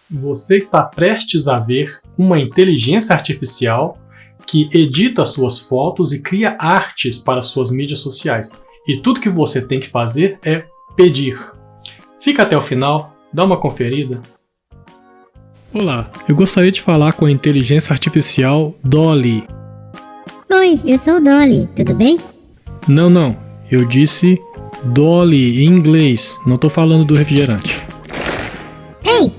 Você está prestes a ver uma inteligência artificial que edita suas fotos e cria artes para suas mídias sociais. E tudo que você tem que fazer é pedir. Fica até o final, dá uma conferida. Olá, eu gostaria de falar com a inteligência artificial DALL-E. Oi, eu sou o Dolly, tudo bem? Não, eu disse DALL-E em inglês, não estou falando do refrigerante. Ei,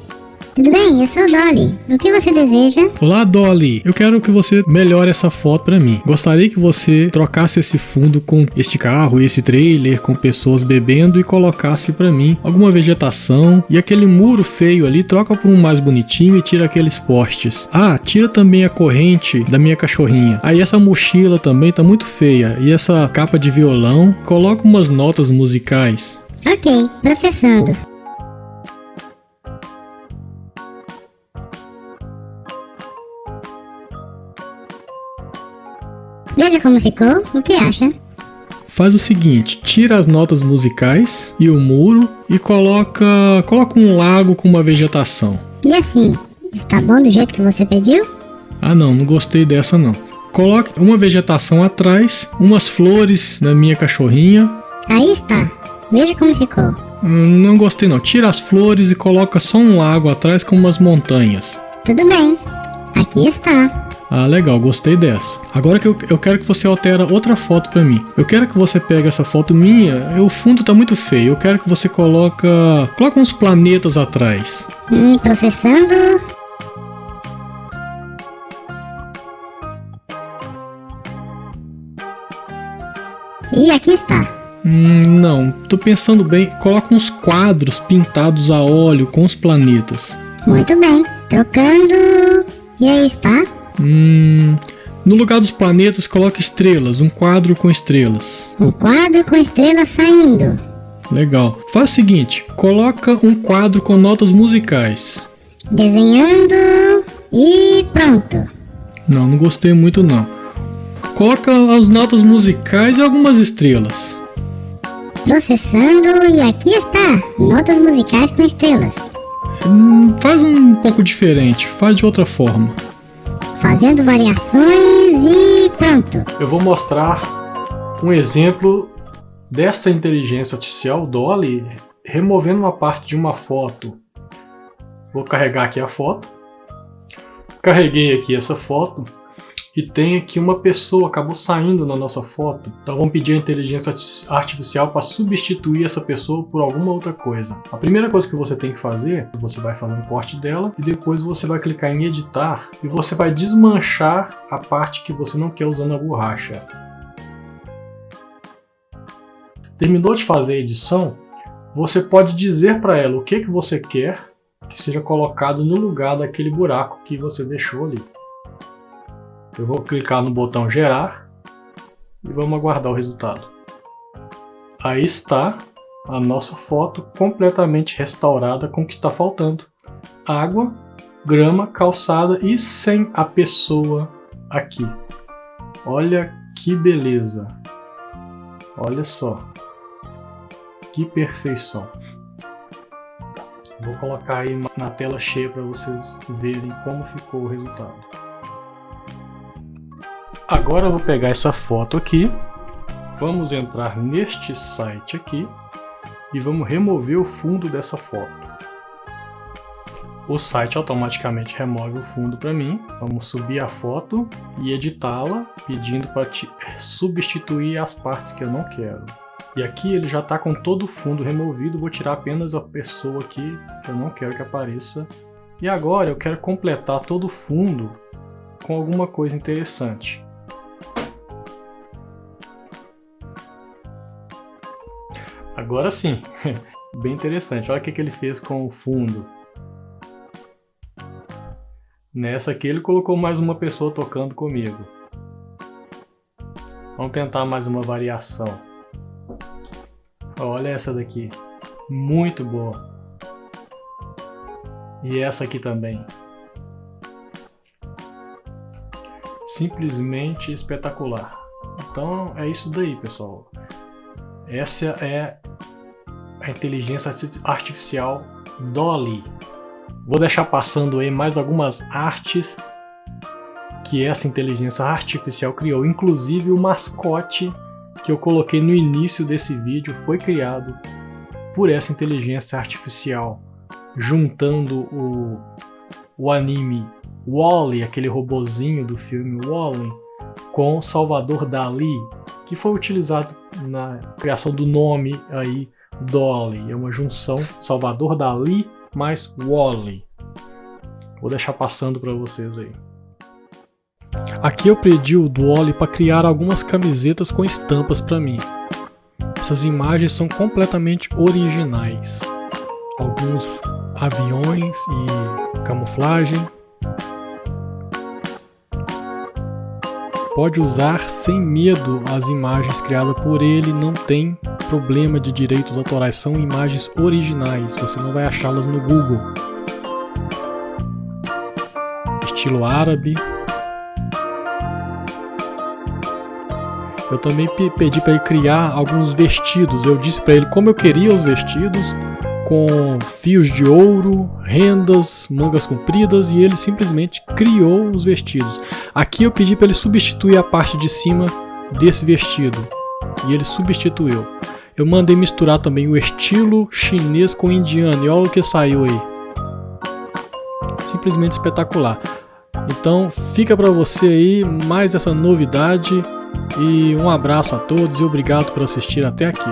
tudo bem? Eu sou o Dolly. O que você deseja? Olá, DALL-E. Eu quero que você melhore essa foto para mim. Gostaria que você trocasse esse fundo com este carro e esse trailer com pessoas bebendo e colocasse para mim alguma vegetação e aquele muro feio ali, troca por um mais bonitinho e tira aqueles postes. Ah, tira também a corrente da minha cachorrinha. Aí essa mochila também tá muito feia e essa capa de violão, coloca umas notas musicais. Ok, processando. Veja como ficou, o que acha? Faz o seguinte, tira as notas musicais e o muro e coloca um lago com uma vegetação. E assim, está bom do jeito que você pediu? Ah não gostei dessa não. Coloque uma vegetação atrás, umas flores na minha cachorrinha. Aí está, veja como ficou. Não gostei não, tira as flores e coloca só um lago atrás com umas montanhas. Tudo bem, aqui está. Ah, legal, gostei dessa. Agora que eu quero que você altera outra foto pra mim. Eu quero que você pegue essa foto minha, o fundo tá muito feio. Eu quero que você coloca uns planetas atrás. Processando. E aqui está. Não, tô pensando bem. Coloca uns quadros pintados a óleo com os planetas. Muito bem, trocando. E aí está. No lugar dos planetas, coloca estrelas, um quadro com estrelas. Um quadro com estrelas saindo. Legal. Faz o seguinte, coloca um quadro com notas musicais. Desenhando e pronto. Não gostei muito não. Coloca as notas musicais e algumas estrelas. Processando e aqui está, notas musicais com estrelas. Faz um pouco diferente, faz de outra forma. Fazendo variações e pronto. Eu vou mostrar um exemplo dessa inteligência artificial DALL-E removendo uma parte de uma foto. Vou carregar aqui a foto. Carreguei aqui essa foto e tem aqui uma pessoa, acabou saindo na nossa foto. Então vamos pedir a inteligência artificial para substituir essa pessoa por alguma outra coisa. A primeira coisa que você tem que fazer, você vai fazer um corte dela e depois você vai clicar em editar e você vai desmanchar a parte que você não quer usando a borracha. Terminou de fazer a edição, você pode dizer para ela o que você quer que seja colocado no lugar daquele buraco que você deixou ali. Eu vou clicar no botão gerar e vamos aguardar o resultado. Aí está a nossa foto completamente restaurada com o que está faltando. Água, grama, calçada e sem a pessoa aqui. Olha que beleza. Olha só. Que perfeição. Vou colocar aí na tela cheia para vocês verem como ficou o resultado. Agora eu vou pegar essa foto aqui, vamos entrar neste site aqui e vamos remover o fundo dessa foto. O site automaticamente remove o fundo para mim. Vamos subir a foto e editá-la, pedindo para substituir as partes que eu não quero. E aqui ele já está com todo o fundo removido, vou tirar apenas a pessoa aqui que eu não quero que apareça. E agora eu quero completar todo o fundo com alguma coisa interessante. Agora sim, bem interessante. Olha o que ele fez com o fundo. Nessa aqui ele colocou mais uma pessoa tocando comigo. Vamos tentar mais uma variação. Olha essa daqui, muito boa. E essa aqui também. Simplesmente espetacular. Então é isso daí, pessoal. Essa é a inteligência artificial DALL-E. Vou deixar passando aí mais algumas artes que essa inteligência artificial criou. Inclusive o mascote que eu coloquei no início desse vídeo foi criado por essa inteligência artificial, juntando o anime Wall-E, aquele robozinho do filme Wall-E, com Salvador Dalí, que foi utilizado na criação do nome aí Dolly. É uma junção Salvador Dalí mais Wall-E. Vou deixar passando para vocês aí. Aqui eu pedi o Wall-E para criar algumas camisetas com estampas para mim. Essas imagens são completamente originais. Alguns aviões e camuflagem. Pode usar sem medo as imagens criadas por ele, não tem problema de direitos autorais, são imagens originais, você não vai achá-las no Google. Estilo árabe. Eu também pedi para ele criar alguns vestidos, eu disse para ele como eu queria os vestidos, com fios de ouro, rendas, mangas compridas, e ele simplesmente criou os vestidos. Aqui eu pedi para ele substituir a parte de cima desse vestido, e ele substituiu. Eu mandei misturar também o estilo chinês com indiano, e olha o que saiu aí. Simplesmente espetacular. Então fica para você aí mais essa novidade, e um abraço a todos e obrigado por assistir até aqui.